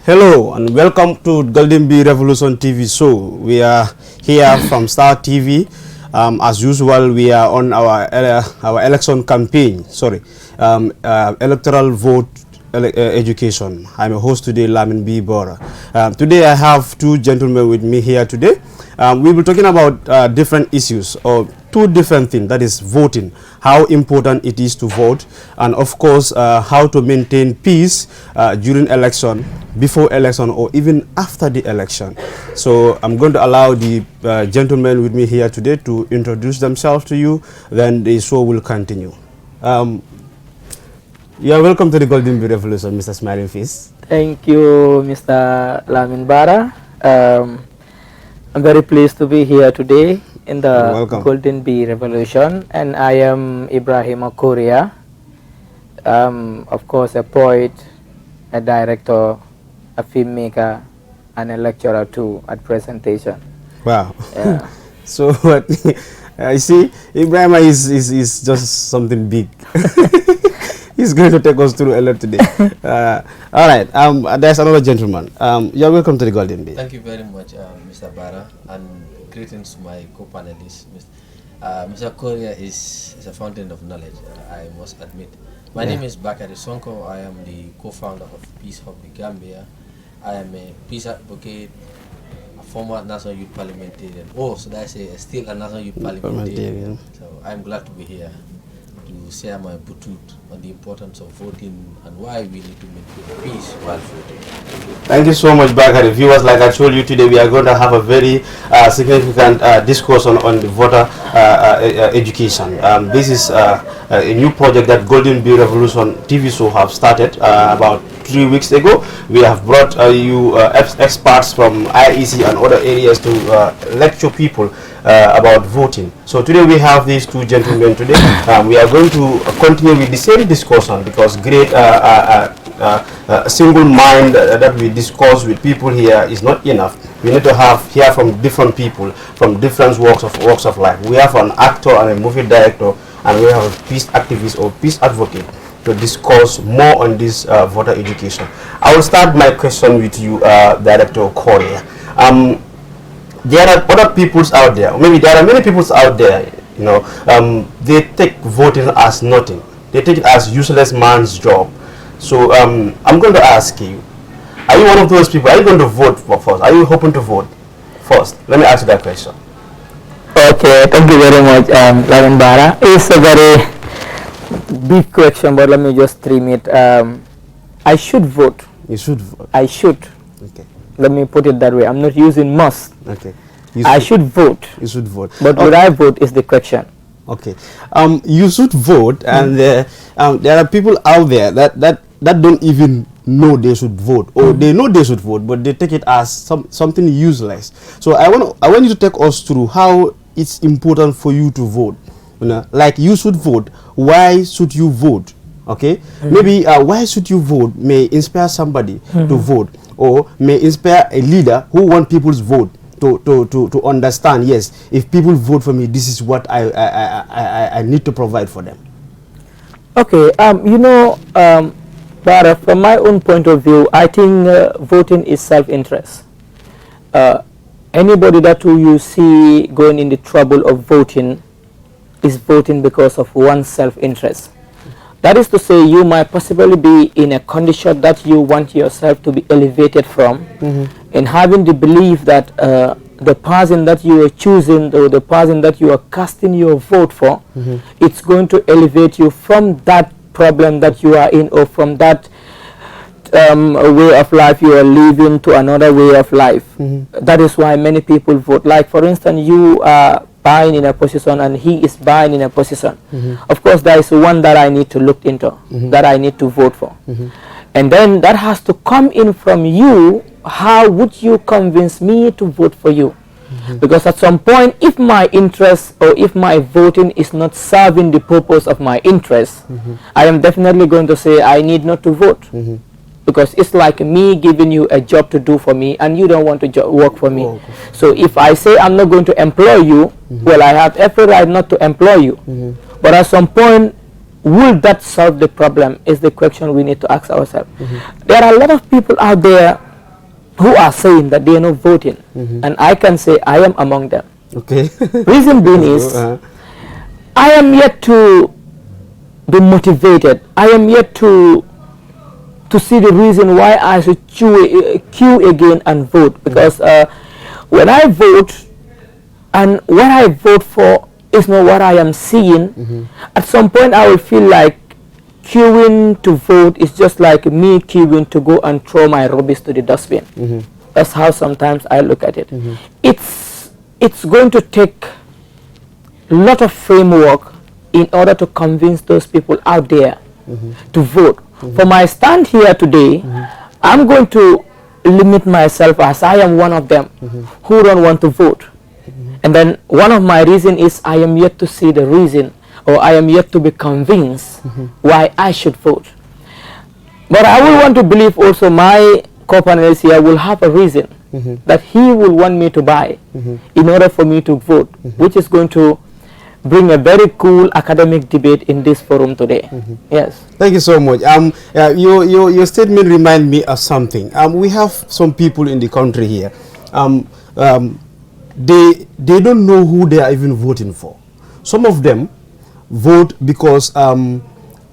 Hello and welcome to Golden Bee Revolution TV show. We are here from Star TV. As usual, we are on our election campaign. Electoral vote education. I'm a host today, Lamin B. Bora. Today I have two gentlemen with me here today. We will be talking about different issues or two different things, that is voting, how important it is to vote, and of course how to maintain peace during election, before election, or even after the election. So I'm going to allow the gentlemen with me here today to introduce themselves to you, then the show will continue. You are welcome to the Golden Bee Revolution, Mr. Smiling Face. Thank you, Mr. Lamin Bara. I'm very pleased to be here today in the Golden Bee Revolution, and I am Ibrahim Okoria. Of course, a poet, a director, a filmmaker, and a lecturer too at presentation. Wow. Yeah. So I see Ibrahim is just something big. He's going to take us through a lot today. All right. There's another gentleman. You're welcome to the Golden Bee. Thank you very much, Mr. Bara, and greetings to my co-panelists. Mr. Korea is a fountain of knowledge, I must admit. My name is Bakari Sonko. I am the co-founder of Peace Hub the Gambia. I am a peace advocate, a former National Youth Parliamentarian. Oh, so that's still a National Youth Parliamentarian. So I'm glad to be here to share my butut on the importance of voting and why we need to maintain peace while voting. Thank you so much, Bakari. Viewers, like I told you today, we are going to have a very significant discourse on the voter education. This is a new project that Golden Bee Revolution TV show have started about 3 weeks ago. We have brought you experts from IEC and other areas to lecture people about voting. So today we have these two gentlemen today. We are going to continue with the same discussion because great single mind that we discuss with people here is not enough. We need to hear from different people from different walks of life. We have an actor and a movie director, and we have a peace activist or peace advocate to discuss more on this voter education. I will start my question with you, Director Korea. There are other peoples out there, maybe there are many peoples out there, you know, they take voting as nothing. They take it as useless man's job. So I'm going to ask you, are you one of those people? Are you going to vote first? Are you hoping to vote first? Let me ask you that question. Okay, thank you very much, Lamin Bara. It's a very big question, but let me just trim it. I should vote. You should vote. I should. Okay. Let me put it that way. I'm not using must. Okay. I should vote. You should vote. But would I vote is the question. Okay. You should vote, and there are people out there that don't even know they should vote, or they know they should vote, but they take it as something useless. So I want you to take us through how it's important for you to vote. You know, like you should vote. Why should you vote? Okay. Maybe why should you vote may inspire somebody to vote, or may inspire a leader who want people's vote to understand, yes, if people vote for me, this is what I need to provide for them. Okay, you know, but from my own point of view, I think voting is self-interest. Anybody that you see going in the trouble of voting is voting because of one's self-interest. That is to say, you might possibly be in a condition that you want yourself to be elevated from, and having the belief that the person that you are choosing, or the person that you are casting your vote for, it's going to elevate you from that problem that you are in, or from that way of life you are living to another way of life. That is why many people vote. Like, for instance, you are buying in a position and he is buying in a position. Of course, there is one that I need to look into, that I need to vote for. And then that has to come in from you. How would you convince me to vote for you? Because at some point, if my interest or if my voting is not serving the purpose of my interest, I am definitely going to say I need not to vote. Because it's like me giving you a job to do for me and you don't want to work for me. So if I say I'm not going to employ you, well, I have every right not to employ you. But at some point, will that solve the problem is the question we need to ask ourselves. There are a lot of people out there who are saying that they are not voting, and I can say I am among them. Okay. Reason being is, I am yet to be motivated. I am yet to see the reason why I should queue again and vote, because when I vote and what I vote for is not what I am seeing, at some point I will feel like queuing to vote is just like me queuing to go and throw my rubbish to the dustbin. That's how sometimes I look at it. It's going to take a lot of framework in order to convince those people out there to vote. For my stand here today, I'm going to limit myself, as I am one of them who don't want to vote. And then one of my reasons is I am yet to see the reason, or I am yet to be convinced why I should vote. But I will want to believe also my co-panelist here will have a reason that he will want me to buy in order for me to vote, which is going to bring a very cool academic debate in this forum today. Yes. Thank you so much. Your statement reminds me of something. We have some people in the country here. They don't know who they are even voting for. Some of them vote because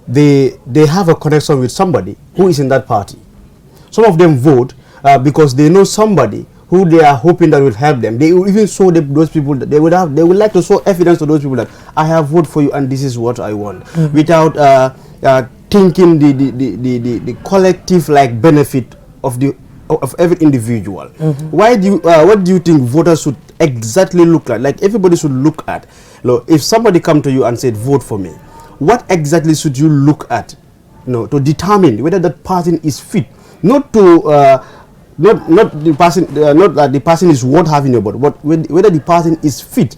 they have a connection with somebody who is in that party. Some of them vote because they know somebody who they are hoping that will help them. They will even show those people that they would like to show evidence to those people that I have voted for you and this is what I want, without thinking the collective like benefit of every individual. What do you think voters should exactly look like? Like everybody should look at. If somebody come to you and said vote for me, what exactly should you look at? To determine whether that person is fit, not to not the person, not that the person is worth having about, but whether the person is fit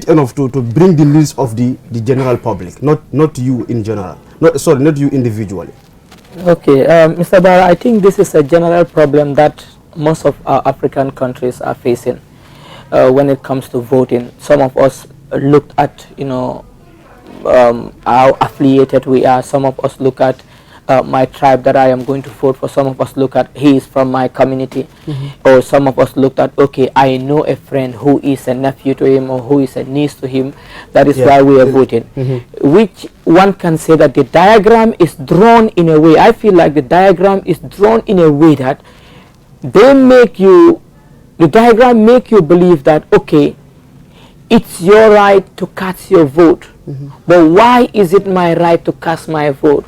enough to bring the needs of the general public, not you in general, not you individually. Okay, Mr. Barra, I think this is a general problem that most of our African countries are facing when it comes to voting. Some of us looked at, how affiliated we are. Some of us look at my tribe that I am going to vote for. Some of us look at he is from my community, or some of us looked at, okay, I know a friend who is a nephew to him or who is a niece to him, that is why we are voting. Which one can say that the diagram is drawn in a way, I feel like the diagram is drawn in a way that the diagram make you believe that, okay, it's your right to cast your vote, but why is it my right to cast my vote?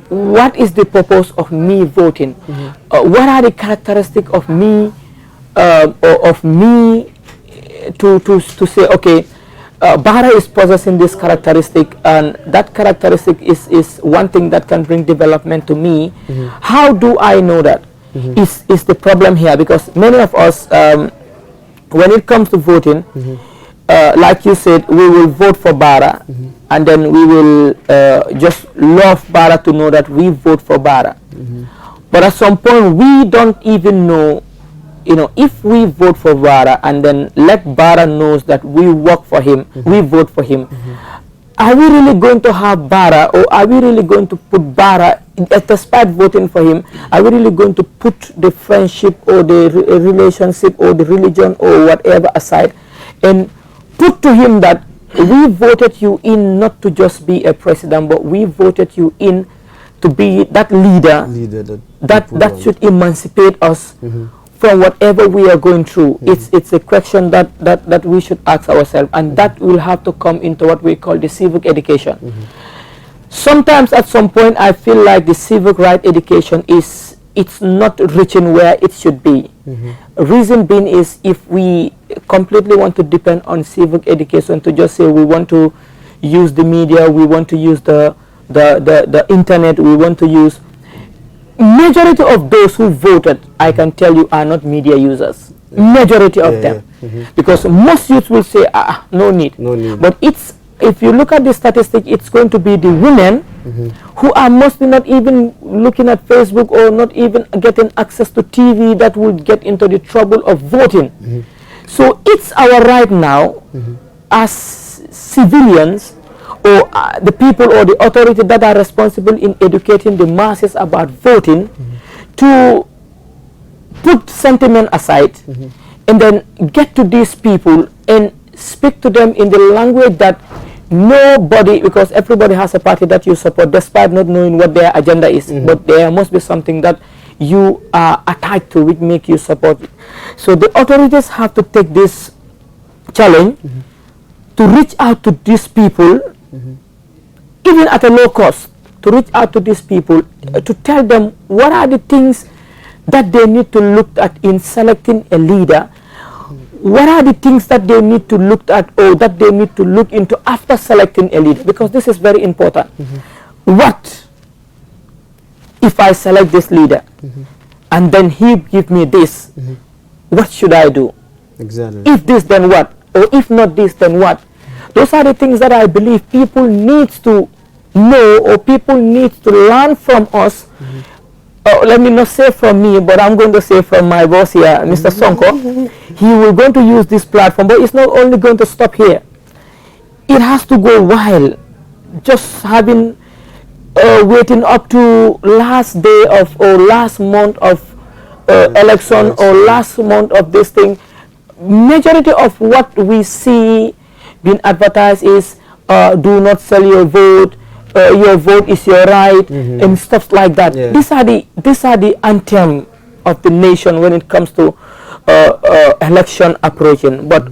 What is the purpose of me voting? What are the characteristics of me, to say, okay, Barra is possessing this characteristic, and that characteristic is one thing that can bring development to me. How do I know that? Is the problem here, because many of us, when it comes to voting, like you said, we will vote for Barra, and then we will just love Barra to know that we vote for Barra. But at some point, we don't even know, if we vote for Barra and then let Barra knows that we work for him, we vote for him, are we really going to have Barra, or are we really going to put Barra, despite voting for him, are we really going to put the friendship or the relationship or the religion or whatever aside, and put to him that we voted you in not to just be a president, but we voted you in to be that leader that should emancipate us from whatever we are going through. It's a question that we should ask ourselves, and that will have to come into what we call the civic education. Sometimes at some point I feel like the civic right education it's not reaching where it should be. Reason being is, if we completely want to depend on civic education to just say we want to use the media, we want to use the internet, we want to use, majority of those who voted, I can tell you, are not media users. Majority of them. Because most youths will say, no need. But if you look at the statistic, it's going to be the women who are mostly not even looking at Facebook or not even getting access to TV that would get into the trouble of voting. So it's our right now as civilians, or the people or the authority that are responsible in educating the masses about voting, to put sentiment aside and then get to these people and speak to them in the language that nobody, because everybody has a party that you support despite not knowing what their agenda is, but there must be something that you are attached to which make you support it. So the authorities have to take this challenge to reach out to these people, even at a low cost, to reach out to these people, to tell them what are the things that they need to look at in selecting a leader. What are the things that they need to look at or that they need to look into after selecting a leader? Because this is very important. What if I select this leader and then he give me this? What should I do? Exactly. If this, then what? Or if not this, then what? Those are the things that I believe people need to know, or people need to learn from us. Let me not say from me, but I'm going to say from my boss here, Mr. Sonko. He will going to use this platform, but it's not only going to stop here. It has to go wild. Just having waiting up to last day of or last month of election or last month of this thing. Majority of what we see being advertised is do not sell your vote. Your vote is your right, and stuff like that. Yeah. These are the anthem of the nation when it comes to election approaching. But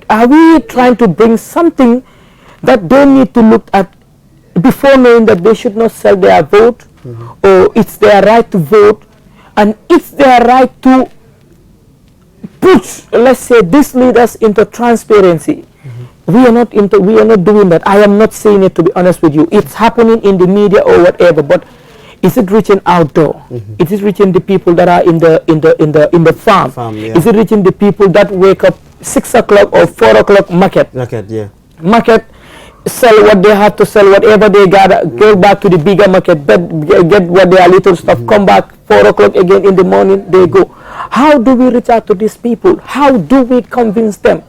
are we trying to bring something that they need to look at before knowing that they should not sell their vote, or it's their right to vote, and it's their right to put, let's say, these leaders into transparency? We are not doing that. I am not saying it, to be honest with you. It's happening in the media or whatever, but is it reaching outdoor? Is it reaching the people that are in the farm? Yeah. Is it reaching the people that wake up 6 o'clock or 4 o'clock market, sell what they have to sell, whatever they gather, go back to the bigger market, get what their little stuff, come back 4 o'clock again in the morning, they go. How do we reach out to these people? How do we convince them?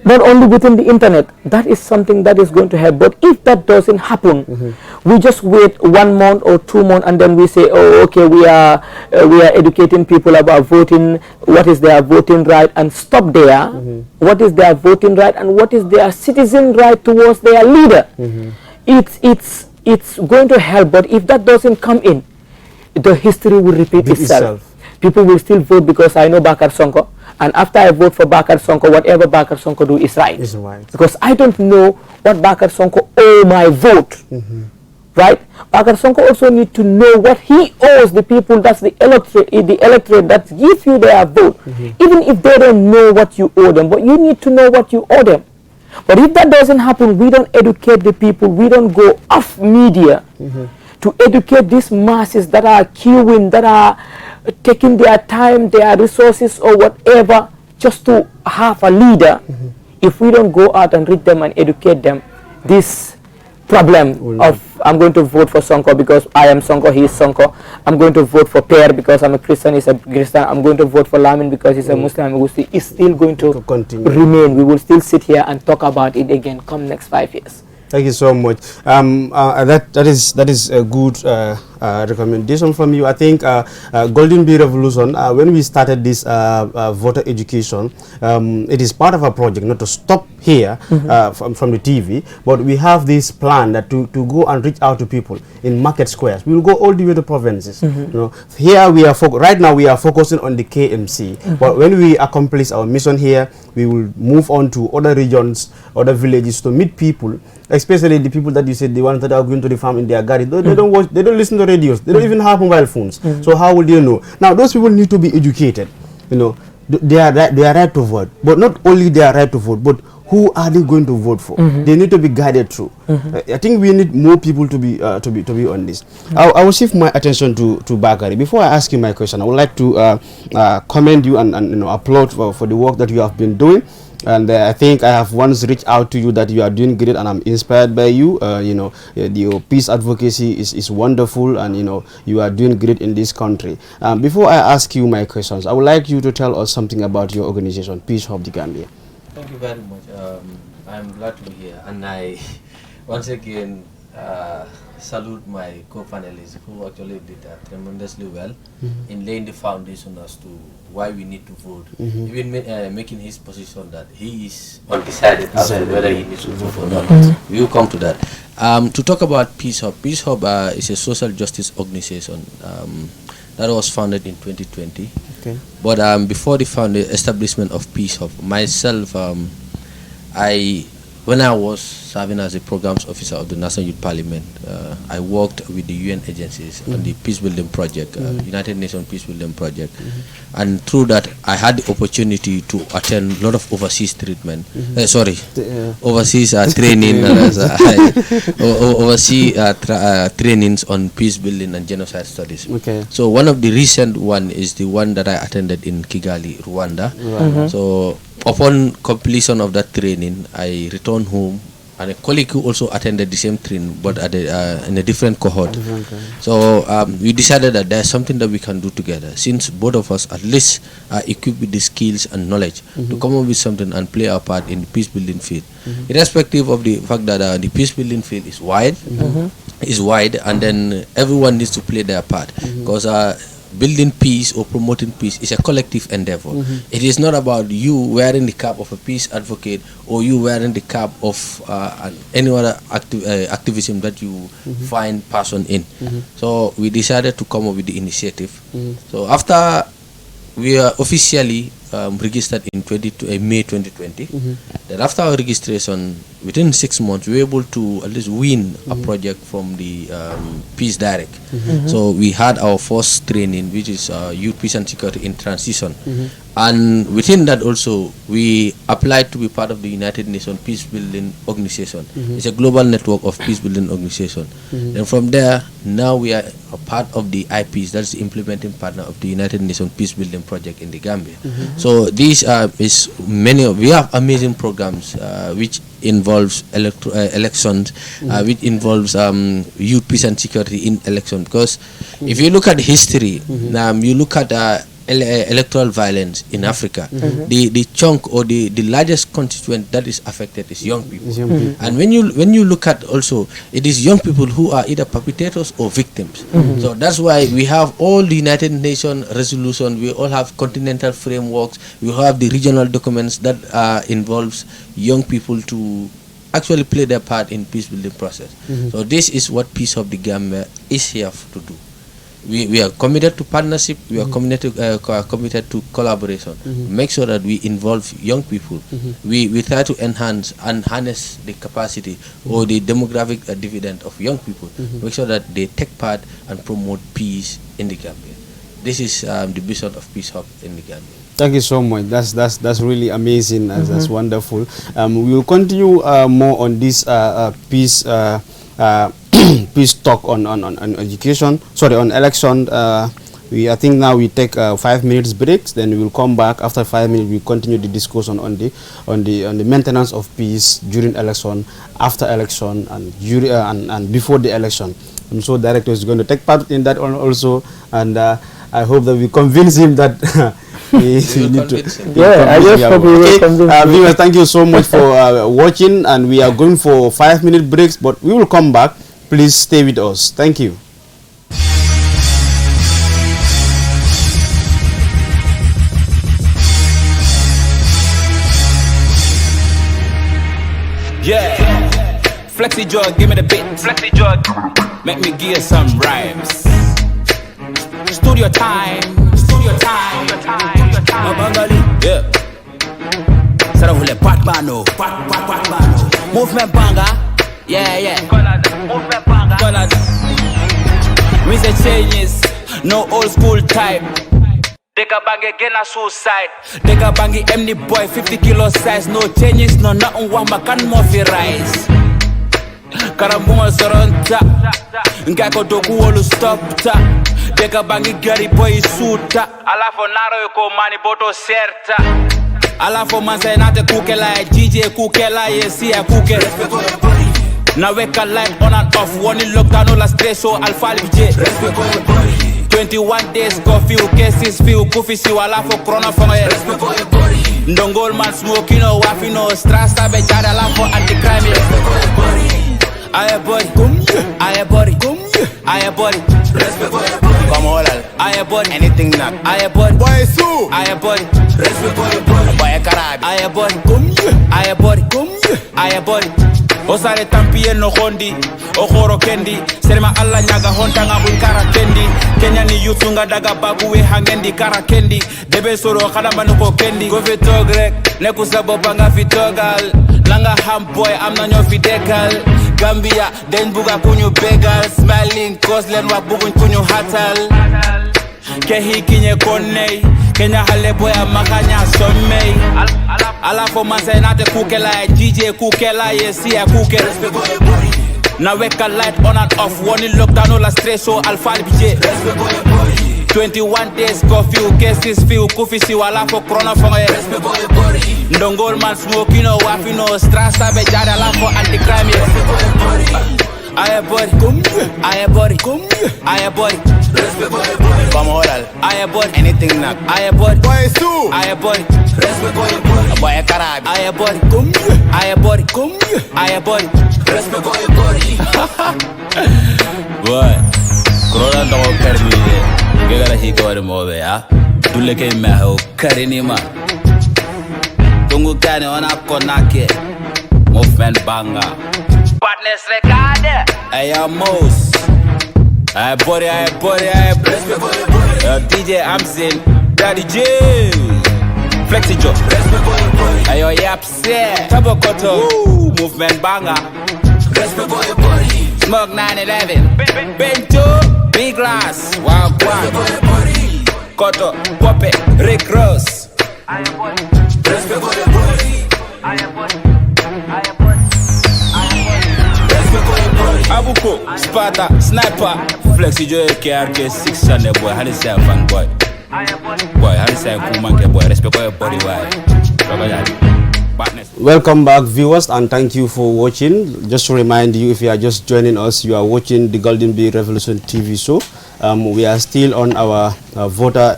Not only within the internet, that is something that is going to help. But if that doesn't happen, we just wait 1 month or 2 months, and then we say, oh, okay, we are educating people about voting, what is their voting right, and stop there. What is their voting right, and what is their citizen right towards their leader? It's going to help, but if that doesn't come in, the history will repeat itself. People will still vote because I know Bakar Sonko. And after I vote for Bakar Sonko, whatever Bakar Sonko do is right. Because I don't know what Bakar Sonko owe my vote. Right? Bakar Sonko also need to know what he owes the people, that's the electorate that give you their vote. Even if they don't know what you owe them, but you need to know what you owe them. But if that doesn't happen, we don't educate the people, we don't go off media to educate these masses that are queuing, that are taking their time, their resources or whatever just to have a leader. If we don't go out and read them and educate them, this problem of I'm going to vote for Sonko because I am Sonko, he is Sonko, I'm going to vote for Per because I'm a Christian, he's a Christian, I'm going to vote for Lamin because he's a Muslim, it's still going to continue. Remain. We will still sit here and talk about it again come next 5 years. Thank you so much. That is a good recommendation from you. I think Golden Bee Revolution, when we started this voter education, it is part of a project, not to stop here from the TV, but we have this plan that to go and reach out to people in market squares. We will go all the way to provinces. You know, here we are right now we are focusing on the KMC, but when we accomplish our mission here, we will move on to other regions, other villages to meet people, especially the people that you said, the ones that are going to the farm in their garden. They don't watch, they don't listen to radios, they don't even have mobile phones. So how will they know? Now those people need to be educated. You know, they are right to vote, but not only they are right to vote, but who are they going to vote for? They need to be guided through. I think we need more people to be on this. I will shift my attention to Bakari. Before I ask you my question, I would like to commend you and you know, applaud for the work that you have been doing. And I think I have once reached out to you that you are doing great, and I'm inspired by you. You know, your peace advocacy is wonderful, and you know you are doing great in this country. Before I ask you my questions, I would like you to tell us something about your organization, Peace Hub the Gambia. Thank you very much. I'm glad to be here, and I once again salute my co-panelists who actually did tremendously well in laying the foundation as to why we need to vote, even making his position that he is undecided as to whether he needs to vote or not. We will come to that. To talk about Peace Hub. Peace Hub is a social justice organization that was founded in 2020. Okay. But before the establishment of Peace Hub, myself, when I was serving as a programs officer of the National Youth Parliament, I worked with the UN agencies on the peace building project, United Nations Peace Building Project, and through that I had the opportunity to attend a lot of overseas treatment. Overseas training, overseas trainings on peace building and genocide studies. Okay. So one of the recent one is the one that I attended in Kigali, Rwanda. So upon completion of that training, I returned home, and a colleague who also attended the same training, but at in a different cohort. So we decided that there's something that we can do together, since both of us at least are equipped with the skills and knowledge to come up with something and play our part in the peace building field, irrespective of the fact that the peace building field is wide, and then everyone needs to play their part, because building peace or promoting peace is a collective endeavor. It is not about you wearing the cap of a peace advocate or you wearing the cap of any other activism that you find passion in. So we decided to come up with the initiative. So after we are officially registered in May 2020, then after our registration, within 6 months, we were able to at least win a project from the Peace Direct. So we had our first training, which is Youth Peace and Security in Transition. And within that also, we applied to be part of the United Nations Peace Building Organization. It's a global network of peace building organization. And from there, now we are a part of the IPs, that's the implementing partner of the United Nations Peace Building Project in the Gambia. So these we have amazing programs which involves elections, which involves youth peace and security in election. Because if you look at history, you look at electoral violence in Africa, the chunk or the largest constituent that is affected is young people. And when you look at also, it is young people who are either perpetrators or victims. So that's why we have all the United Nations resolution, we all have continental frameworks, we have the regional documents that involves young people to actually play their part in peace building process. So this is what Peace Hub the Gambia is here to do. We are committed to partnership, we are committed to collaboration, make sure that we involve young people. We try to enhance and harness the capacity or the demographic dividend of young people, make sure that they take part and promote peace in the Gambia. This is the vision of Peace Hub in the Gambia. Thank you so much. That's really amazing. That's wonderful. We will continue more on this peace peace talk on education. Sorry, on election. I think now we take 5 minutes breaks. Then we will come back after 5 minutes. We continue the discussion on the maintenance of peace during election, after election, and before the election. I'm sure director is going to take part in that also, and I hope that we convince him that. we need to. I just hope we will convince him. Viewers, thank you so much for watching, and we are going for 5-minute breaks, but we will come back. Please stay with us. Thank you. Yeah, Flexi Jog, give me the beat. Flexi Jog, make me give you some rhymes. Studio time. Yeah. Sarahule Batmano. Movement banger. Yeah. Movement banger. We say changes, no old school type. Deka bangi again a suicide. Deka bangi MD boy 50 kilo size. No changes, no nothing wama can more fi rise. Karambunga soronta Ngako doku olu stop ta Deka bangi gari boy suta Alafo naro yoko mani boto serta Alafo mansa nate kukela ya DJ kukela yesi ya kuke Na weka light on and off Wani lockdown ola stress so alfa libje 21 days go few cases few kufi si alafo corona fonga ye Ndongol man smoking no wafi no stress sabe jada alafo anti-crime Aye body, come here. Aye body, come here. Aye body, respect for your body. Come on, aye body, anything not. Aye body, boy so. Aye body, respect for your body. Boy karabi. Aye body, come here. Aye body, come here. Aye body. Osare tampiye no hondi, okoro kendi. Serema alla nyaga honta ngabun kara kendi. Kenya ni yutunga daga baguwe hangendi kara kendi. Debe soro kadamba nuko kendi. Go vitogrek, nekusabo banga vitogal. Langa ham boy, I'm not your fidecal. Gambia, den buga kunyu begal. Smiling, coslen wa bugun kunyu hatal. Kehi kinye konei. Kenya hale boy makanya somei. Ala for manse nate kukela. DJ kukela, yes, yeah, kukela. Now wake a light on and off. One in lockdown, all a stress, so alpha BJ. 21 days curfew, cases few, kufi si wala for corona for me. Ndongol man smoke, you know, wafi no stress, sabe jada la for anti-crime. Aye body, come here. Aye body, come here. Aye body, respect for your body. Come on, aye body, anything not. Aye body, boy so. Aye body, respect for your body. Boy karabi. Aye body, come here. Aye body, come here. Aye body, respect for your body. Boy, corona don't care me. Get a hit or more there. Do like a maho, carry man. Tungu kani on up konake. Movement banga. Partners record. I am most. I body. DJ Amzin, Daddy J. Flexi Joe. Ayo yapse. Tabokoto. Movement banga. Smoke 911. Bento. Big glass. Wow, Koto. Pope. Rick Ross. Respect for your body. Abuko, Sparta, Sniper, Flexi Joe, KRK, 600 boy, how do you say a fan boy? Boy, how do you say a cool monkey boy? Respect for your body, why? Welcome back, viewers, and thank you for watching. Just to remind you, if you are just joining us, you are watching the Golden Bee Revolution TV show. We are still on our voter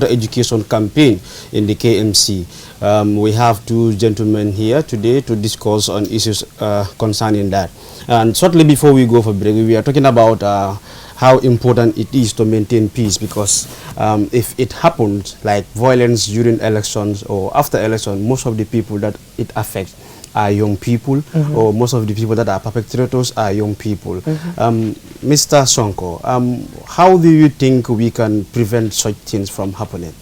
education campaign in the KMC. We have two gentlemen here today to discuss on issues concerning that. And shortly before we go for break, we are talking about how important it is to maintain peace, because if it happens like violence during elections or after election, most of the people that it affects are young people, or most of the people that are perpetrators are young people. Mr. Sonko, how do you think we can prevent such things from happening?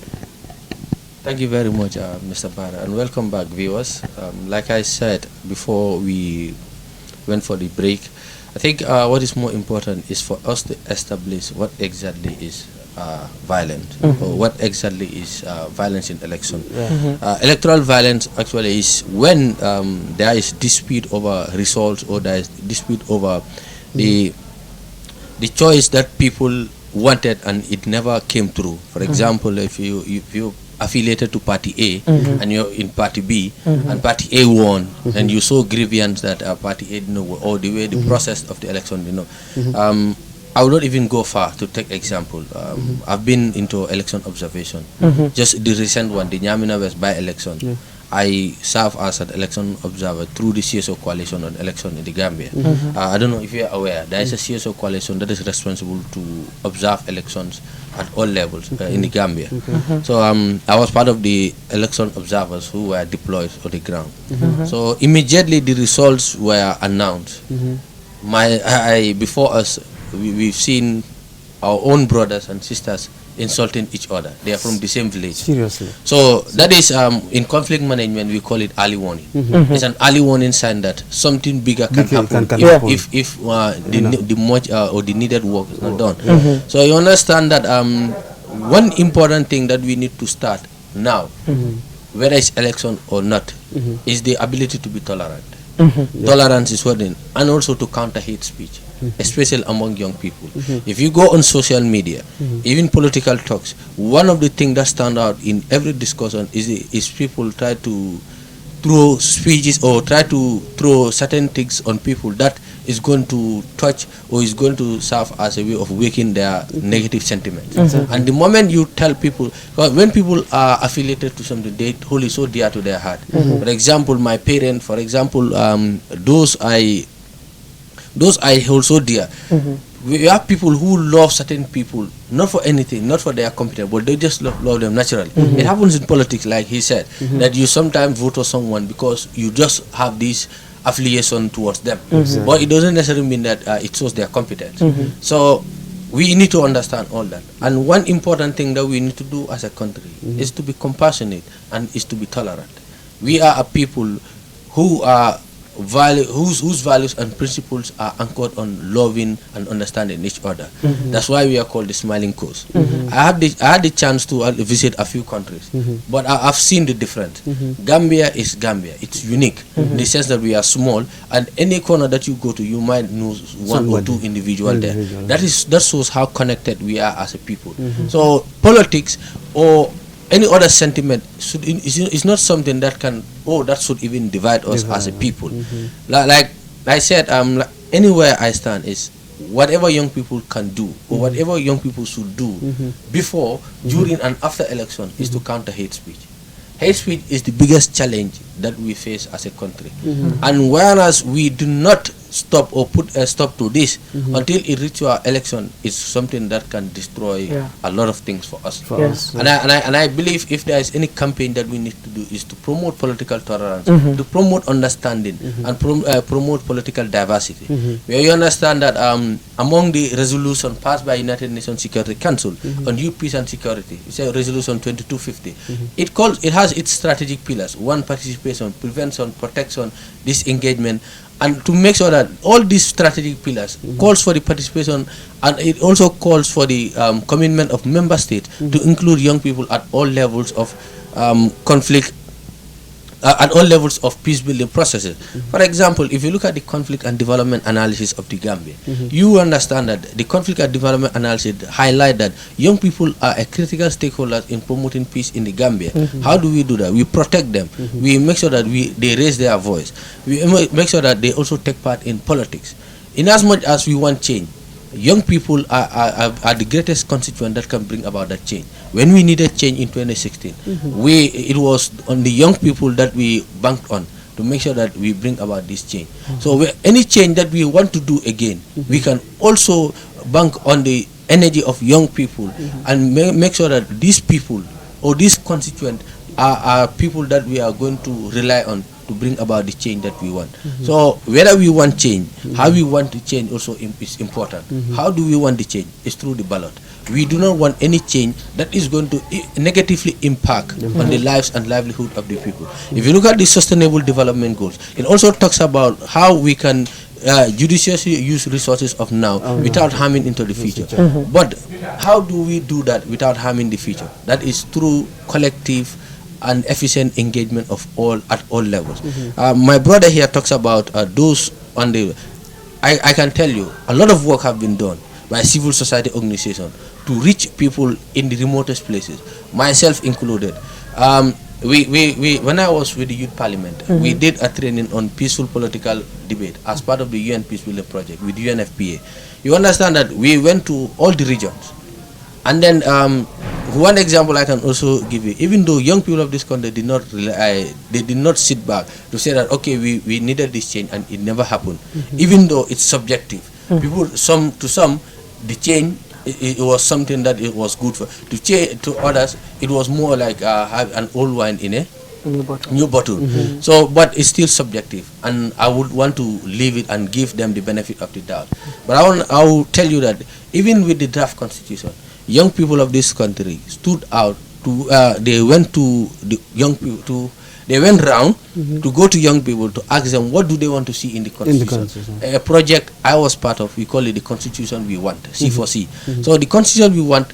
Thank you very much, Mr. Barra, and welcome back, viewers. Like I said before we went for the break, I think what is more important is for us to establish what exactly is violence, or what exactly is violence in election. Electoral violence actually is when there is dispute over results, or there is dispute over the choice that people wanted and it never came through. For example, if you affiliated to party A and you're in party B and party A won, and you saw grievance that party A didn't know, or the way the process of the election didn't know. I would not even go far to take example. I've been into election observation. Just the recent one, the Nyamina West by-election. I serve as an election observer through the CSO coalition on election in the Gambia. I don't know if you're aware, there is a CSO coalition that is responsible to observe elections at all levels in the Gambia. So I was part of the election observers who were deployed on the ground. So immediately the results were announced. Before us, we've seen our own brothers and sisters insulting each other. They are from the same village. Seriously. So that is in conflict management we call it early warning. It's an early warning sign that something bigger can happen if the much or the needed work is not done. So you understand that one important thing that we need to start now, whether it's election or not, is the ability to be tolerant. Tolerance is one thing, and also to counter hate speech, especially among young people. If you go on social media, even political talks, one of the things that stand out in every discussion is people try to throw speeches or try to throw certain things on people that is going to touch or is going to serve as a way of waking their negative sentiments. And the moment you tell people, when people are affiliated to something, they hold it so dear to their heart. For example, my parents, for example, those I those are also there. We have people who love certain people, not for anything, not for their competence, but they just love them naturally. It happens in politics, like he said, that you sometimes vote for someone because you just have this affiliation towards them. But it doesn't necessarily mean that it shows their competence. So we need to understand all that. And one important thing that we need to do as a country is to be compassionate and is to be tolerant. We are a people who are whose values and principles are anchored on loving and understanding each other. That's why we are called the Smiling Coast. I had the chance to visit a few countries, but I've seen the difference. Gambia is Gambia. It's unique in the sense that we are small, and any corner that you go to, you might know one or two individuals there. That shows how connected we are as a people. So politics or any other sentiment is not something that can that should even divide us as a people. Like I said, anywhere I stand is whatever young people can do or whatever young people should do before, during and after election is to counter hate speech. Hate speech is the biggest challenge that we face as a country, and whereas we do not stop or put a stop to this until it reaches our election, it's something that can destroy a lot of things for us. And I believe if there is any campaign that we need to do is to promote political tolerance, to promote understanding, and promote political diversity. Where you understand that among the resolution passed by United Nations Security Council on youth peace and security, it's a resolution 2250. It has its strategic pillars: one, participation; prevention; protection; disengagement. And to make sure that all these strategic pillars calls for the participation, and it also calls for the commitment of member states to include young people at all levels of conflict, at all levels of peace building processes. For example, if you look at the conflict and development analysis of the Gambia, you understand that the conflict and development analysis highlight that young people are a critical stakeholder in promoting peace in the Gambia. How do we do that? We protect them. We make sure that they raise their voice. We make sure that they also take part in politics. In as much as we want change, young people are the greatest constituent that can bring about that change. When we needed change in 2016, it was on the young people that we banked on to make sure that we bring about this change. So any change that we want to do again, we can also bank on the energy of young people and make sure that these people or these constituents are people that we are going to rely on to bring about the change that we want. So whether we want change, how we want to change also is important. How do we want the change? It's through the ballot. We do not want any change that is going to negatively impact on the lives and livelihood of the people. If you look at the Sustainable Development Goals, it also talks about how we can judiciously use resources of now without harming into the future. But how do we do that without harming the future? That is through collective and efficient engagement of at all levels. My brother here talks about those on the. I can tell you a lot of work have been done by civil society organizations to reach people in the remotest places, myself included. When I was with the Youth Parliament, we did a training on peaceful political debate as part of the UN Peace Building Project with UNFPA. You understand that we went to all the regions, and then one example I can also give you. Even though young people of this country did not they did not sit back to say that okay, we needed this change and it never happened. Even though it's subjective, people to some the change it was something that it was good for. To others it was more like have an old wine in a new bottle. So, but it's still subjective, and I would want to leave it and give them the benefit of the doubt. But I will tell you that even with the draft constitution, young people of this country stood out to they went to the young people they went round to go to young people to ask them what do they want to see in the constitution. A project I was part of, we call it the Constitution We Want, C4C. So the constitution we want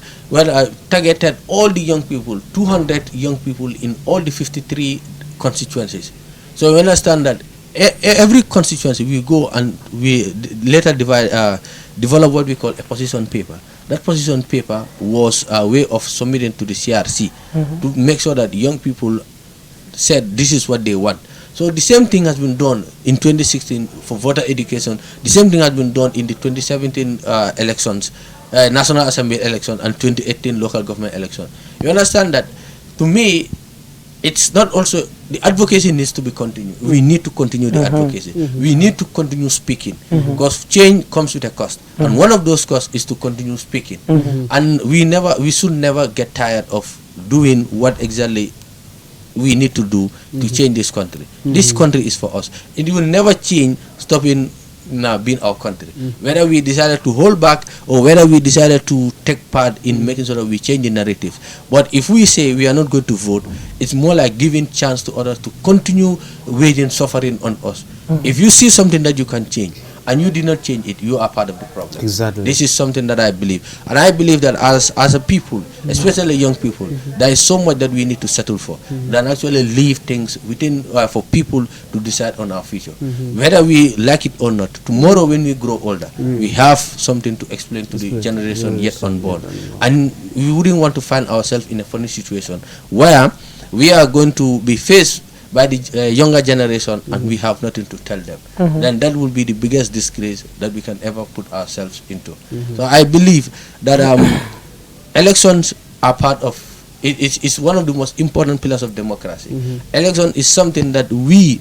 targeted all the young people, 200 young people in all the 53 constituencies. So we understand that every constituency we go and we later develop what we call a position paper. That position paper was a way of submitting to the CRC to make sure that young people said this is what they want. So the same thing has been done in 2016 for voter education. The same thing has been done in the 2017 elections, National Assembly election, and 2018 local government election. You understand that, to me, it's not also the advocacy needs to be continued. We need to continue the advocacy. We need to continue speaking because change comes with a cost, and one of those costs is to continue speaking. And we should never get tired of doing what exactly we need to do to change this country. This country is for us. It will never change stopping being our country. Whether we decided to hold back or whether we decided to take part in making sure that we change the narrative. But if we say we are not going to vote, it's more like giving chance to others to continue waging suffering on us. If you see something that you can change and you did not change it, you are part of the problem. Exactly. This is something that I believe. And I believe that as a people, especially young people, there is so much that we need to settle for, than actually leave things within for people to decide on our future. Whether we like it or not, tomorrow when we grow older, we have something to explain to the generation yet unborn. And we wouldn't want to find ourselves in a funny situation where we are going to be faced by the younger generation and we have nothing to tell them. Then that will be the biggest disgrace that we can ever put ourselves into. So I believe that elections are part of it's one of the most important pillars of democracy. Election is something that we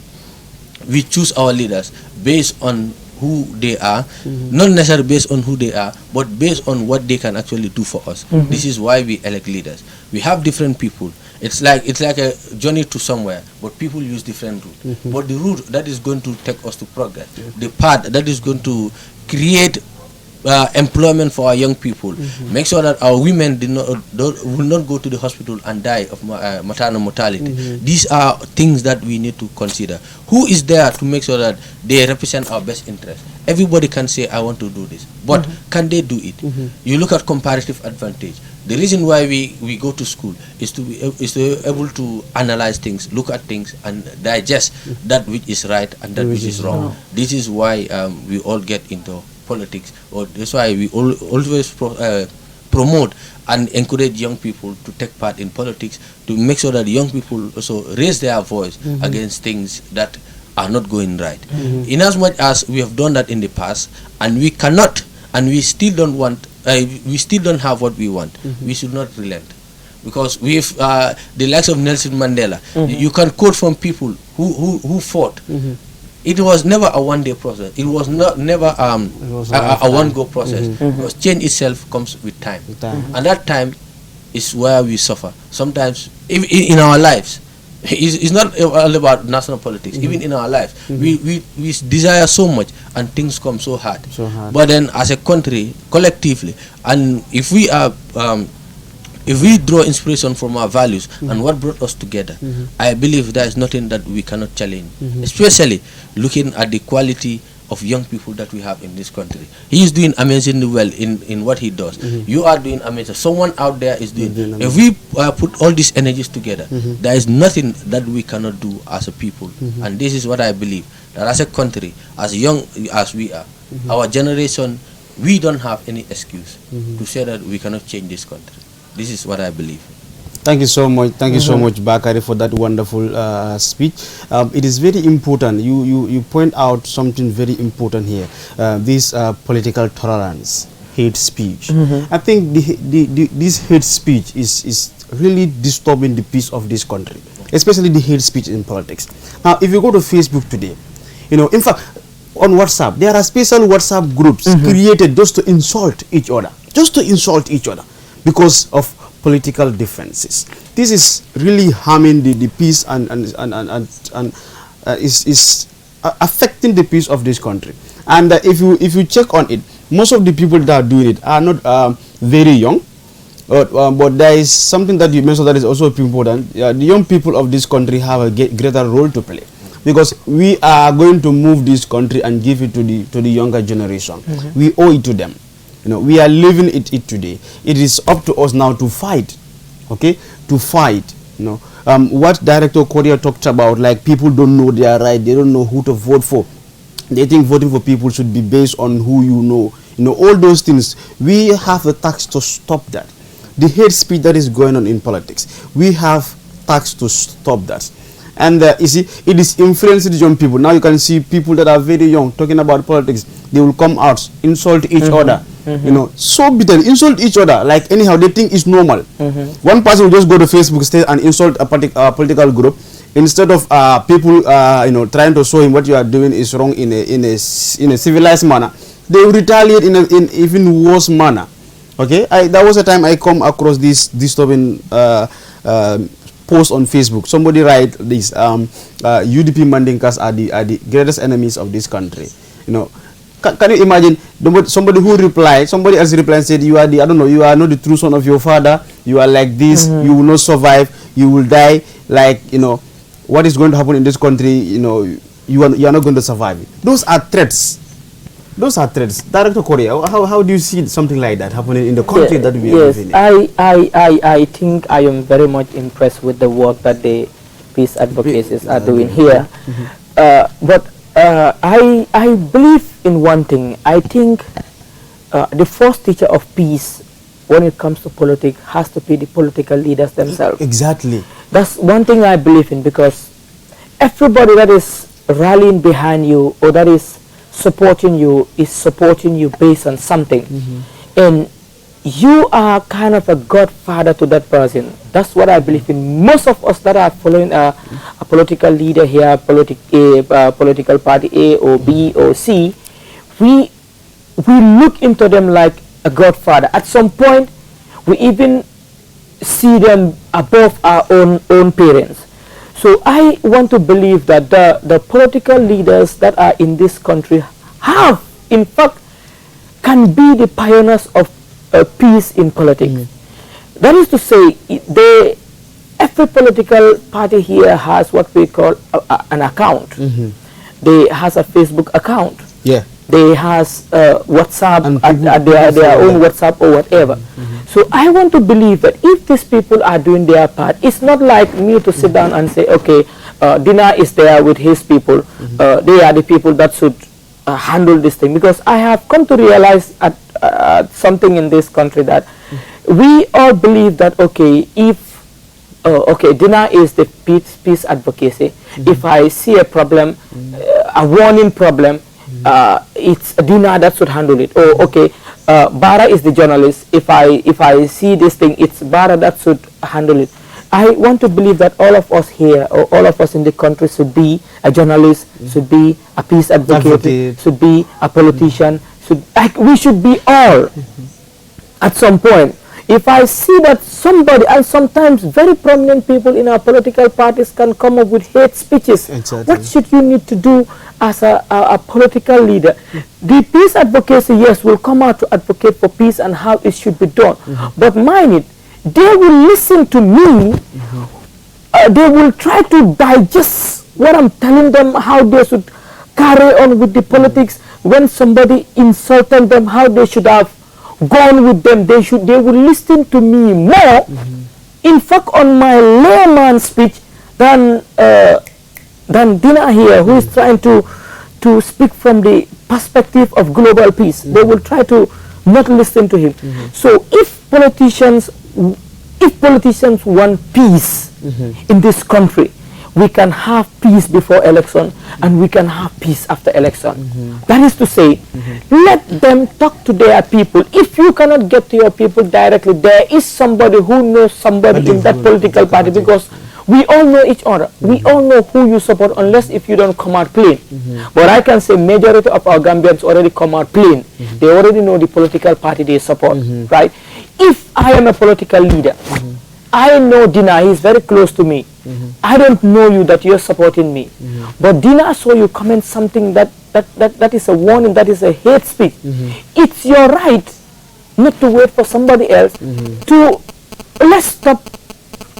choose our leaders based on who they are, not necessarily based on who they are, but based on what they can actually do for us. This is why we elect leaders. We have different people. It's like a journey to somewhere, but people use different route. But the route that is going to take us to progress, the path that is going to create employment for our young people, make sure that our women will not go to the hospital and die of maternal mortality. These are things that we need to consider. Who is there to make sure that they represent our best interest? Everybody can say, I want to do this, but can they do it? You look at comparative advantage. The reason why we go to school is to be able to analyze things, look at things, and digest that which is right and that which is wrong. This is why we all get into politics, or that's why we always promote and encourage young people to take part in politics, to make sure that young people also raise their voice against things that are not going right. In as much as we have done that in the past, and we cannot, and we still don't want, we still don't have what we want, we should not relent. Because with the likes of Nelson Mandela, you can quote from people who fought. It was never a one-day process. It was never a one-go process. Because change itself comes with time. And that time is where we suffer. Sometimes, in our lives, it's not all about national politics. Even in our lives, we desire so much and things come so hard. But then as a country, collectively, and if we are if we draw inspiration from our values and what brought us together, I believe there is nothing that we cannot challenge, especially looking at the quality of young people that we have in this country. He is doing amazingly well in what he does. You are doing amazing. Someone out there is doing. If we put all these energies together, there is nothing that we cannot do as a people. And this is what I believe, that as a country, as young as we are, our generation, we don't have any excuse to say that we cannot change this country. This is what I believe. Thank you so much. Thank you so much, Bakari, for that wonderful speech. It is very important. You point out something very important here. This political tolerance, hate speech. I think this hate speech is really disturbing the peace of this country, especially the hate speech in politics. Now, if you go to Facebook today, in fact, on WhatsApp, there are special WhatsApp groups created just to insult each other, because of political differences. This is really harming the peace and is affecting the peace of this country. And if you check on it, most of the people that are doing it are not very young. But there is something that you mentioned that is also important. The young people of this country have a greater role to play, because we are going to move this country and give it to the younger generation. We owe it to them. We are living it today. It is up to us now to fight, to fight. What Director Korea talked about, like people don't know their right, they don't know who to vote for. They think voting for people should be based on who you know. All those things. We have the task to stop that. The hate speech that is going on in politics, we have task to stop that. And you see, it is influencing young people. Now you can see people that are very young talking about politics. They will come out, insult each other. So bitter, insult each other like anyhow. They think it's normal. One person will just go to Facebook stage and insult a political group. instead of people trying to show him what you are doing is wrong in a civilized manner, they retaliate in even worse manner. Okay, there was a time I come across this disturbing post on Facebook. Somebody write this: UDP Mandinkas are the greatest enemies of this country. Can you imagine somebody who replied, somebody else replied and said, you are you are not the true son of your father, you are like this, you will not survive, you will die, what is going to happen in this country, you are not going to survive. Those are threats. Director Korea, how do you see something like that happening in the country that we are living in? I think I am very much impressed with the work that the peace advocates are doing here. But I believe in one thing. I think the first teacher of peace when it comes to politics has to be the political leaders themselves. Exactly. That's one thing I believe in, because everybody that is rallying behind you or that is supporting you based on something. And you are kind of a godfather to that person. That's what I believe in. Most of us that are following a political leader here, political party A or B or C, we look into them like a godfather. At some point, we even see them above our own parents. So I want to believe that the political leaders that are in this country have, in fact, can be the pioneers of peace in politics. That is to say, every political party here has what we call an account. They has a Facebook account. Yeah. They has WhatsApp, their own WhatsApp or whatever. So I want to believe that if these people are doing their part, it's not like me to sit down and say, okay, Dina is there with his people. They are the people that should handle this thing. Because I have come to realize something in this country that we all believe that, okay, if Dina is the peace advocacy. If I see a problem, a warning problem, it's Dina that should handle it. Or okay, Bara is the journalist. If I see this thing, it's Bara that should handle it. I want to believe that all of us here, or all of us in the country, should be a journalist, should be a peace advocate, should be a politician. We should be all at some point. If I see that somebody, and sometimes very prominent people in our political parties can come up with hate speeches, what should you need to do as a political leader? The peace advocacy, yes, will come out to advocate for peace and how it should be done. But mind it, they will listen to me. They will try to digest what I'm telling them, how they should carry on with the politics. When somebody insulted them, how they should have gone with them. They will listen to me more, in fact, on my layman speech than Dina here, who is trying to speak from the perspective of global peace. They will try to not listen to him. So if politicians want peace in this country, we can have peace before election and we can have peace after election. That is to say, let them talk to their people. If you cannot get to your people directly, there is somebody who knows somebody in that political party, because we all know each other. We all know who you support, unless if you don't come out clean. But I can say majority of our Gambians already come out clean. They already know the political party they support, right? If I am a political leader, I know Dina, he is very close to me. I don't know you, that you're supporting me. But Dina saw you comment something that is a warning, that is a hate speech. It's your right not to wait for somebody else to, let's stop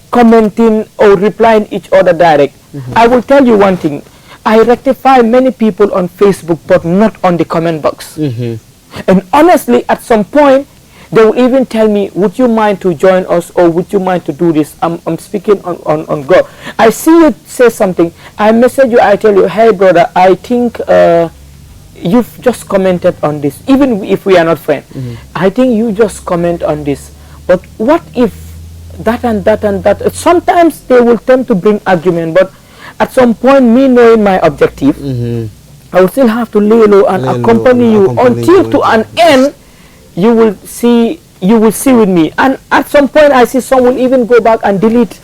commenting or replying each other direct. I will tell you one thing. I rectify many people on Facebook, but not on the comment box. And honestly, at some point, they will even tell me, would you mind to join us, or would you mind to do this? I'm speaking on God. I see you say something, I message you, I tell you, hey brother, I think you've just commented on this, even if we are not friends. I think you just comment on this, but what if that and that and that? Sometimes they will tend to bring argument, but at some point, me knowing my objective, I will still have to lay low and accompany you until to an end. You will see with me, and at some point I see someone even go back and delete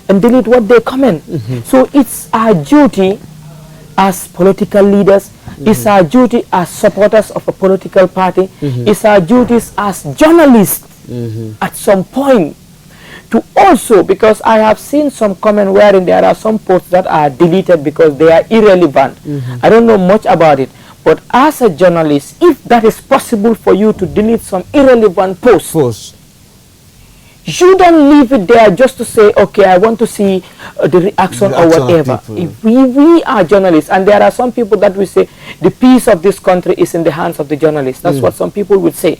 and delete what they comment. So it's our duty as political leaders, it's our duty as supporters of a political party, it's our duties as journalists at some point to also, because I have seen some comment wherein there are some posts that are deleted because they are irrelevant. I don't know much about it, but as a journalist, if that is possible for you to delete some irrelevant posts, you don't leave it there just to say, okay, I want to see the reaction or whatever. If we are journalists, and there are some people that will say the peace of this country is in the hands of the journalists. That's what some people would say.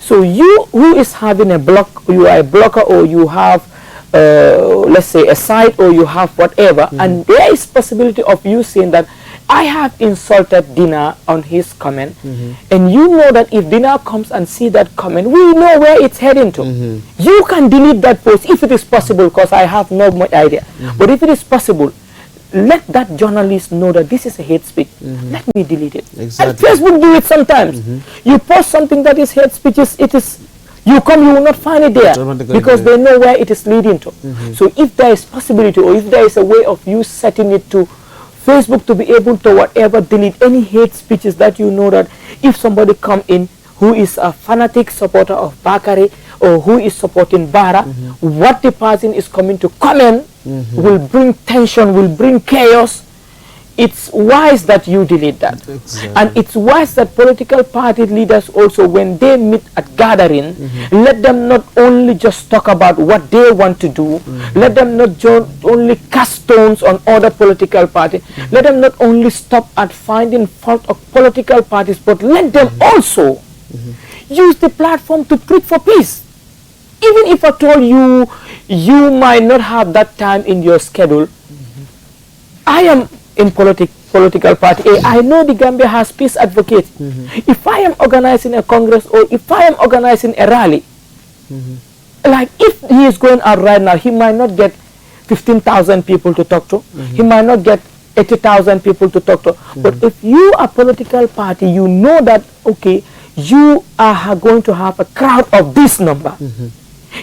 So you who is having a block, you are a blocker, or you have, let's say, a site, or you have whatever, and there is possibility of you saying that I have insulted Dina on his comment, and you know that if Dina comes and see that comment, we know where it's heading to. You can delete that post if it is possible, because I have no much idea. But if it is possible, let that journalist know that this is a hate speech. Let me delete it. And Facebook do it sometimes. You post something that is hate speech, you come, you will not find it there, because they know where it is leading to. So if there is possibility, or if there is a way of you setting it to Facebook to be able to whatever delete any hate speeches that you know that if somebody come in who is a fanatic supporter of Bakare, or who is supporting Bara, what the person is coming to comment will bring tension, will bring chaos. It's wise that you delete that. And it's wise that political party leaders also, when they meet at gathering, let them not only just talk about what they want to do, let them not only cast stones on other political parties, let them not only stop at finding fault of political parties, but let them also use the platform to preach for peace. Even if at all you might not have that time in your schedule. I am in political party A. I know the Gambia has peace advocates. If I am organizing a congress, or if I am organizing a rally, like if he is going out right now, he might not get 15,000 people to talk to. He might not get 80,000 people to talk to. But if you are a political party, you know that, okay, you are going to have a crowd of this number.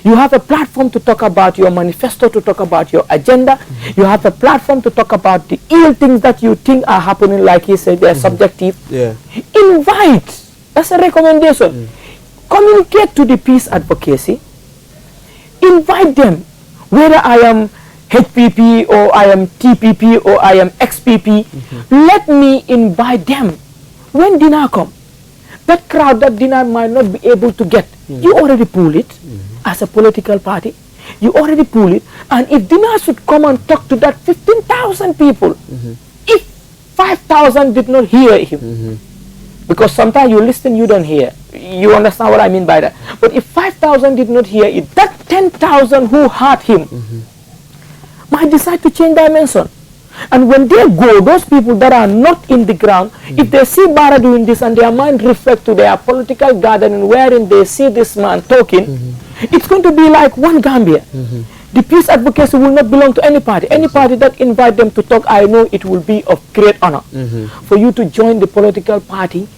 You have a platform to talk about your manifesto, to talk about your agenda. You have a platform to talk about the ill things that you think are happening, like he said, they're subjective. Invite. That's a recommendation. Communicate to the peace advocacy. Invite them. Whether I am HPP, or I am TPP, or I am XPP, let me invite them. When dinner come, that crowd that dinner might not be able to get, you already pull it. As a political party, you already pull it. And if dinner should come and talk to that 15,000 people, if 5,000 did not hear him, because sometimes you listen, you don't hear. You understand what I mean by that. But if 5,000 did not hear it, that 10,000 who heard him might decide to change dimension. And when they go, those people that are not in the ground, if they see Bara doing this and their mind reflect to their political gathering wherein they see this man talking, it's going to be like one Gambia. The peace advocacy will not belong to any party. Any party that invite them to talk, I know it will be of great honor for you to join the political party,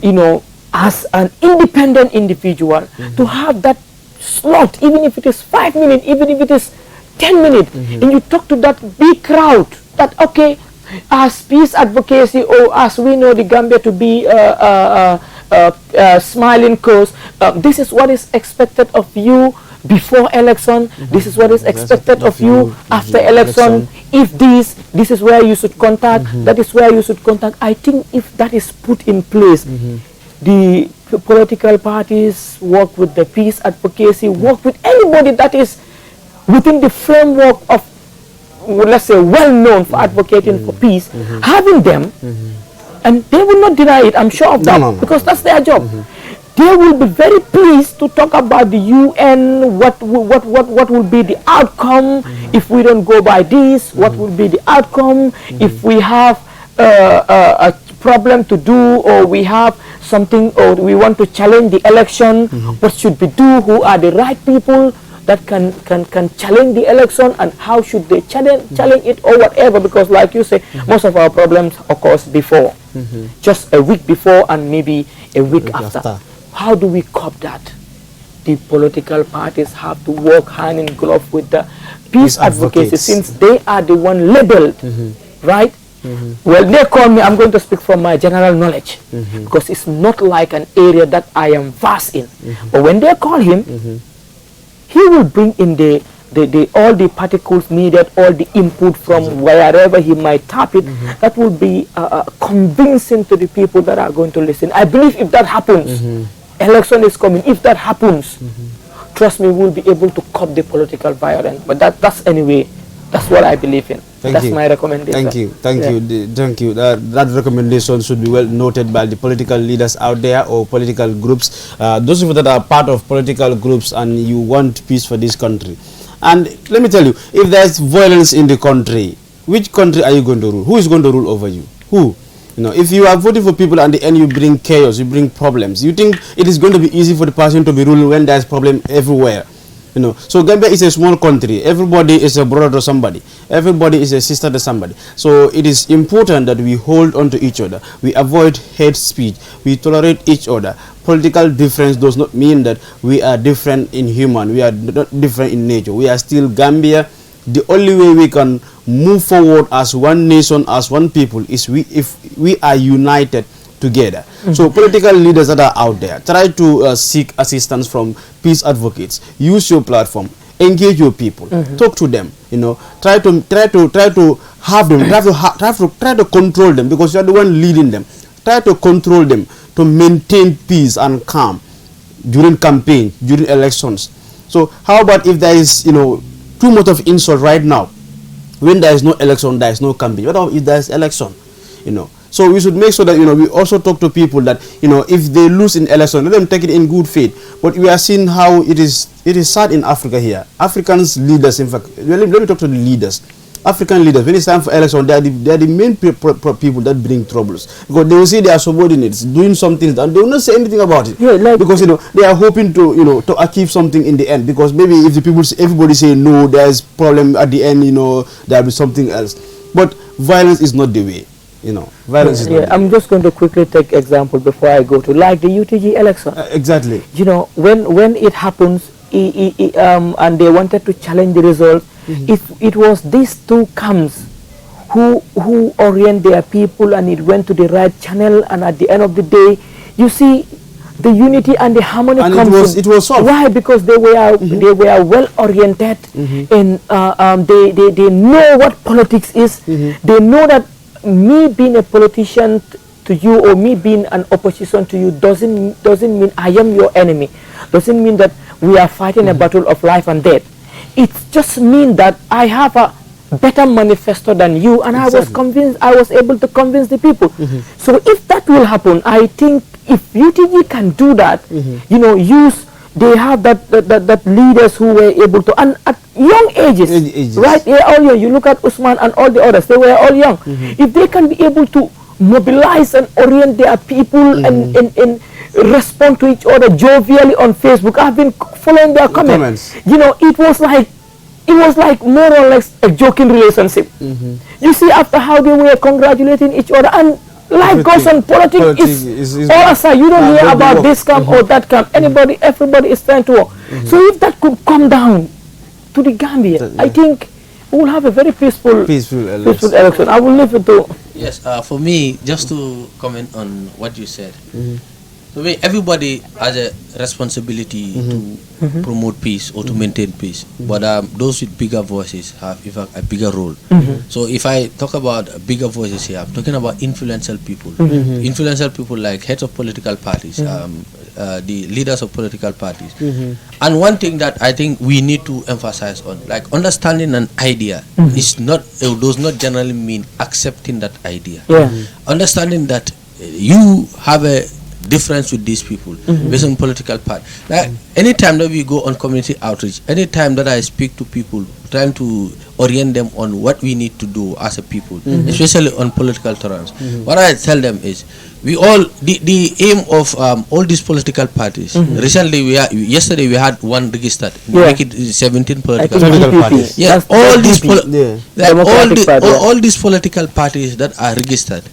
you know, as an independent individual, to have that slot, even if it is 5 minutes, even if it is 10 minutes, and you talk to that big crowd, that, okay, as peace advocacy, or as we know the Gambia to be smiling cause, this is what is expected of you before election, this is what is expected of you after election. If this is where you should contact, that is where you should contact. I think if that is put in place, the political parties work with the peace advocacy, work with anybody that is within the framework of, let's say, well known for advocating for peace, having them, and they will not deny it, I'm sure of that, because that's their job. They will be very pleased to talk about the UN, what will be the outcome if we don't go by this, what will be the outcome if we have a problem to do, or we have something, or we want to challenge the election, what should we do, who are the right people that can challenge the election, and how should they challenge it, or whatever, because like you say, most of our problems occurs before, just a week before and maybe a week after. How do we cope that? The political parties have to work hand in glove with the peace advocacy, since they are the one labeled, right? Well, they call me, I'm going to speak from my general knowledge, because it's not like an area that I am vast in. But when they call him, he will bring in all the particles needed, all the input from wherever he might tap it. That will be convincing to the people that are going to listen. I believe if that happens, election is coming. If that happens, trust me, we'll be able to curb the political violence. But that's anyway, that's what I believe in. That's my recommendation. Thank you. That recommendation should be well noted by the political leaders out there or political groups. Those of you that are part of political groups and you want peace for this country. And let me tell you, if there's violence in the country, which country are you going to rule? Who is going to rule over you? Who? You know, if you are voting for people and at the end you bring chaos, you bring problems, you think it is going to be easy for the person to be ruling when there's problem everywhere? You know, so Gambia is a small country. Everybody is a brother to somebody. Everybody is a sister to somebody. So it is important that we hold on to each other. We avoid hate speech. We tolerate each other. Political difference does not mean that we are different in human. We are not different in nature. We are still Gambia. The only way we can move forward as one nation, as one people, is if we are united together. So political leaders that are out there, try to seek assistance from peace advocates. Use your platform, engage your people, talk to them. You know, try to have them, try to control them, because you are the one leading them. Try to control them to maintain peace and calm during campaign, during elections. So how about if there is, you know, too much of insult right now? When there is no election, there is no campaign. What about if there is election? You know. So we should make sure that, you know, we also talk to people that, you know, if they lose in election, let them take it in good faith. But we are seeing how it is sad in Africa here. Africans leaders, in fact, let me talk to the leaders. African leaders, when it's time for election, they are the main people that bring troubles, because they will see their subordinates doing something and they will not say anything about it. Yeah, like, because, you know, they are hoping to, you know, to achieve something in the end, because maybe if the people, everybody say no, there's problem at the end, you know, there will be something else. But violence is not the way. You know, violence is not. I'm just going to quickly take example before I go to like the UTG election. Exactly. You know, when it happens, and they wanted to challenge the result, it was these two camps who orient their people, and it went to the right channel, and at the end of the day, you see the unity and the harmony comes. It was solved. Why? Because they were well oriented, and they know what politics is. They know that me being a politician to you, or me being an opposition to you, doesn't mean I am your enemy. Doesn't mean that we are fighting a battle of life and death. It just means that I have a better manifesto than you, and exactly. I was convinced. I was able to convince the people. So if that will happen, I think if UTG can do that, you know, they have that leaders who were able to, and at young ages. Right? They are all young. You look at Usman and all the others; they were all young. If they can be able to mobilize and orient their people and respond to each other jovially on Facebook, I've been following their comments. You know, it was like more or less a joking relationship. You see, after how they were congratulating each other, and life goes on. Politics is all aside. You don't hear about this camp or that camp. Everybody is trying to work. So if that could come down to the Gambia, I think we will have a very peaceful election. I will leave it to. Yes, for me, just to comment on what you said. For me, everybody has a responsibility to promote peace or to maintain peace. But those with bigger voices have, in fact, a bigger role. So if I talk about bigger voices here, I'm talking about influential people. Influential people like heads of political parties, the leaders of political parties. And one thing that I think we need to emphasize on, like understanding an idea is not, it does not generally mean accepting that idea. Understanding that you have a difference with these people based on political part. Like anytime that we go on community outreach, anytime that I speak to people, trying to orient them on what we need to do as a people, especially on political tolerance, what I tell them is, we all the aim of all these political parties. Recently, yesterday we had one registered. Make it 17 political parties. Yeah, all these political parties that are registered.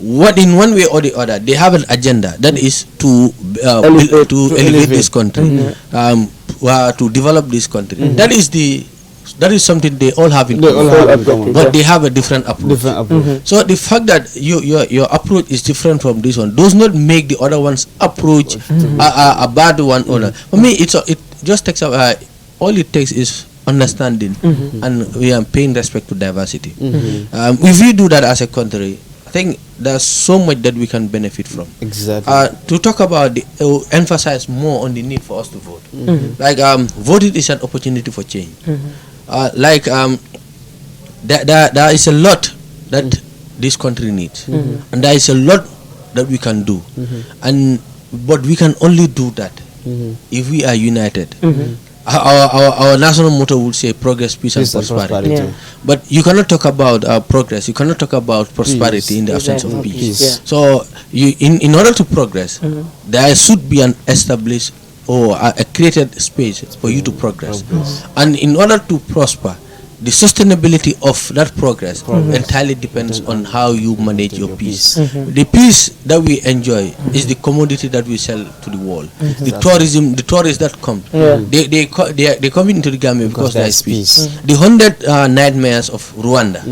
What in one way or the other, they have an agenda that is to elevate this country, to develop this country. That is the that is something they all have in They all common. have in common. But they have a different approach. Different approach. So the fact that your approach is different from this one does not make the other one's approach a bad one. Or for me, it just takes all it takes is understanding and we are paying respect to diversity. If we do that as a country, I think there's so much that we can benefit from. Exactly. To talk about emphasize more on the need for us to vote. Like voting is an opportunity for change. There is a lot that this country needs, and there is a lot that we can do, but we can only do that if we are united. Our national motto would say progress, peace and prosperity. Yeah. But you cannot talk about progress, you cannot talk about prosperity in the absence of Exactly. peace. Yeah. So in order to progress, there should be an established or a created space for you to progress. And in order to prosper, the sustainability of that progress entirely depends on how you manage your peace. The peace that we enjoy is the commodity that we sell to the world. The tourists that come, they come into the Gambia because there is peace. The 100 nightmares of Rwanda.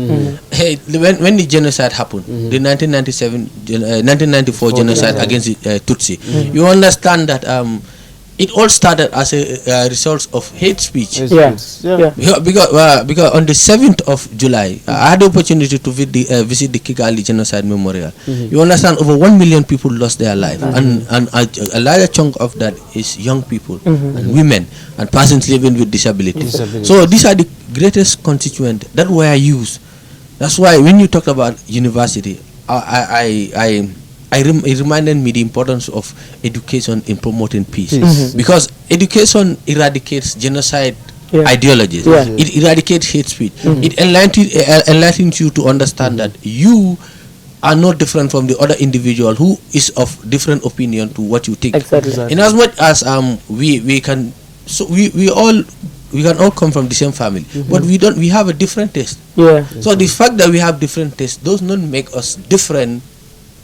Hey, when the genocide happened, the 1994 genocide against the Tutsi, you understand that it all started as a result of hate speech. Yeah. Because on the 7th of July, I had the opportunity to visit the Kigali Genocide Memorial. You understand, over 1 million people lost their life, and a larger chunk of that is young people and women and persons living with disabilities. So these are the greatest constituents that were used. That's why when you talked about university, it reminded me the importance of education in promoting peace. Because education eradicates genocide ideologies. It eradicates hate speech. It enlightens you to understand that you are not different from the other individual who is of different opinion to what you think. Exactly. In as much as we can all come from the same family, but we have a different taste. So the fact that we have different tastes does not make us different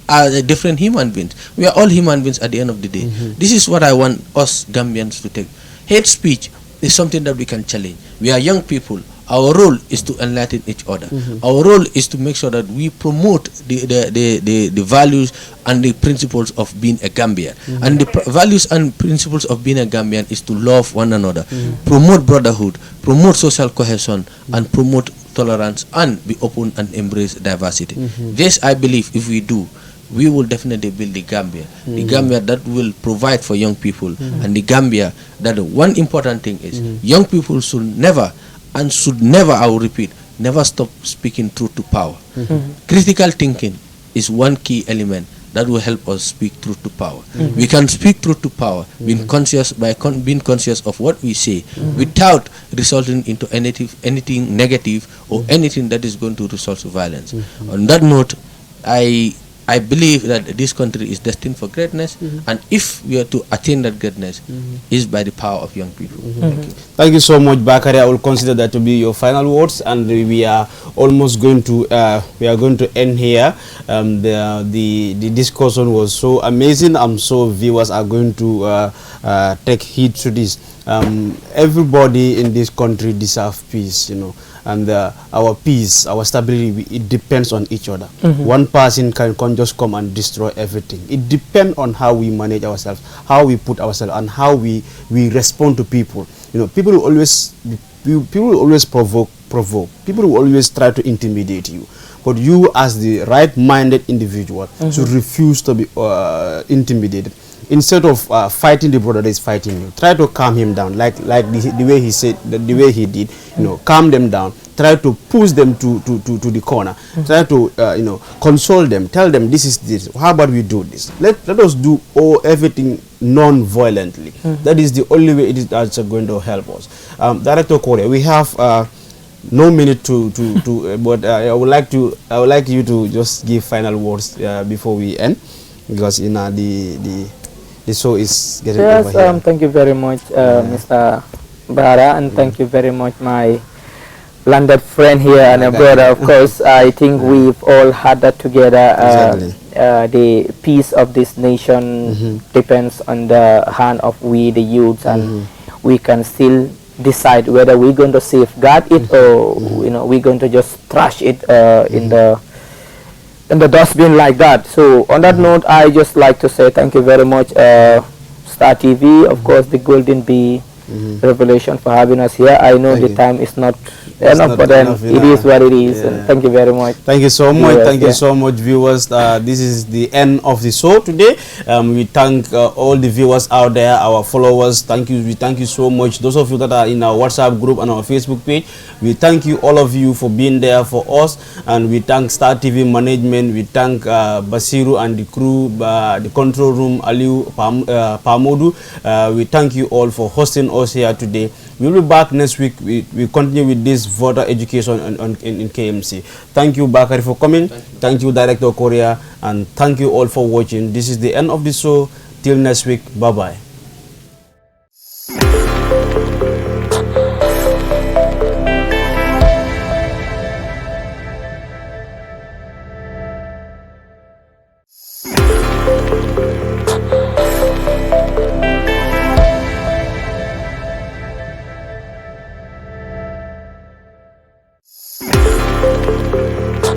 as different human beings. We are all human beings at the end of the day. This is what I want us Gambians to take. Hate speech is something that we can challenge. We are young people. Our role is to enlighten each other. Our role is to make sure that we promote the values and the principles of being a Gambian. And the values and principles of being a Gambian is to love one another, promote brotherhood, promote social cohesion, and promote tolerance, and be open and embrace diversity. This, I believe, if we do, we will definitely build the Gambia. The Gambia that will provide for young people, and the Gambia that one important thing is young people should never, I will repeat, never stop speaking truth to power. Critical thinking is one key element that will help us speak truth to power. We can speak truth to power being conscious of what we say without resulting into anything negative or anything that is going to result to violence. On that note, I believe that this country is destined for greatness, and if we are to attain that greatness, is by the power of young people. Thank you so much, Bakari. I will consider that to be your final words, and we are almost going to end here. The discussion was so amazing. I'm sure viewers are going to take heed to this. Everybody in this country deserves peace, and our peace, our stability, it depends on each other. One person can just come and destroy everything. It depends on how we manage ourselves, how we put ourselves, and how we respond to people. People will always provoke. People will always try to intimidate you. But you, as the right-minded individual, should refuse to be intimidated. Instead of fighting the brother that is fighting you, try to calm him down, like the way he said, the way he did. Calm them down. Try to push them to the corner. Try to console them. Tell them this is this. How about we do this? Let us do everything non-violently. That is the only way it is that's going to help us. Director Korea, we have no minute but I would like you to just give final words before we end, because the show is getting over here. Thank you very much, Mr. Bara, and thank you very much, my landed friend here and a brother. Of course, I think we've all had that together. Exactly. The peace of this nation depends on the hand of we, the youths, and we can still decide whether we're going to safeguard it or we're going to just trash it in the dustbin like that. So on that note, I just like to say thank you very much, Star TV, of course, the Golden Bee Revelation, for having us here. I know the time is not enough, but then it is what it is. And thank you very much. Thank you so much. Thank you so much, viewers. This is the end of the show today. We thank all the viewers out there, our followers. Thank you. We thank you so much. Those of you that are in our WhatsApp group and our Facebook page, we thank you, all of you, for being there for us. And we thank Star TV management. We thank Basiru and the crew, the control room, Aliu, Pamodu. We thank you all for hosting us here today. We'll be back next week. We continue with this voter education in KMC. Thank you, Bakari, for coming. Thank you, Director Korea, and thank you all for watching. This is the end of the show. Till next week. Bye-bye.